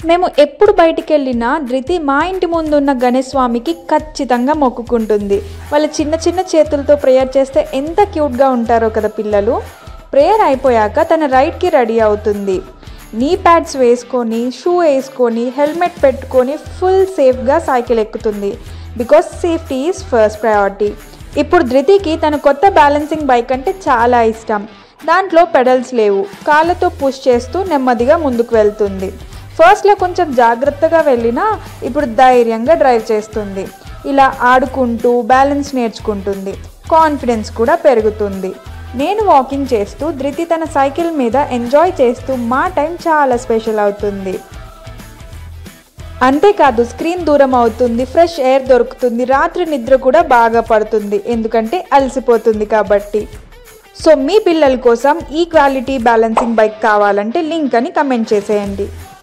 మేము ఎప్పుడు బయటికి వెళ్ళినా ధృతి మా ఇంటి ముందు ఉన్న గణేష్ స్వామికి ఖచ్చితంగా మొక్కుకుంటుంది. వాళ్ళ చిన్న చిన్న చేతులతో ప్రేయర్ చేస్తే ఎంత క్యూట్గా ఉంటారో కదా పిల్లలు. ప్రేయర్ అయిపోయాక తన రైడ్కి రెడీ అవుతుంది. నీ ప్యాడ్స్ వేసుకొని, షూ వేసుకొని, హెల్మెట్ పెట్టుకొని ఫుల్ సేఫ్గా సైకిల్ ఎక్కుతుంది. Because safety is first priority. ఇప్పుడు ధృతికి తన కొత్త బ్యాలెన్సింగ్ బైక్ అంటే చాలా ఇష్టం. దాంట్లో పెడల్స్ లేవు, కాళ్ళతో పుష్ చేస్తూ నెమ్మదిగా ముందుకు వెళ్తుంది. ఫస్ట్లో కొంచెం జాగ్రత్తగా వెళ్ళినా ఇప్పుడు ధైర్యంగా డ్రైవ్ చేస్తుంది. ఇలా ఆడుకుంటూ బ్యాలెన్స్ నేర్చుకుంటుంది, కాన్ఫిడెన్స్ కూడా పెరుగుతుంది. నేను వాకింగ్ చేస్తూ ధృతి తన సైకిల్ మీద ఎంజాయ్ చేస్తూ మా టైం చాలా స్పెషల్ అవుతుంది. అంతేకాదు స్క్రీన్ దూరం అవుతుంది, ఫ్రెష్ ఎయిర్ దొరుకుతుంది, రాత్రి నిద్ర కూడా బాగా పడుతుంది, ఎందుకంటే అలసిపోతుంది కాబట్టి. సో మీ పిల్లల కోసం ఈ క్వాలిటీ బ్యాలెన్సింగ్ బైక్ కావాలంటే లింక్ అని కమెంట్ చేసేయండి.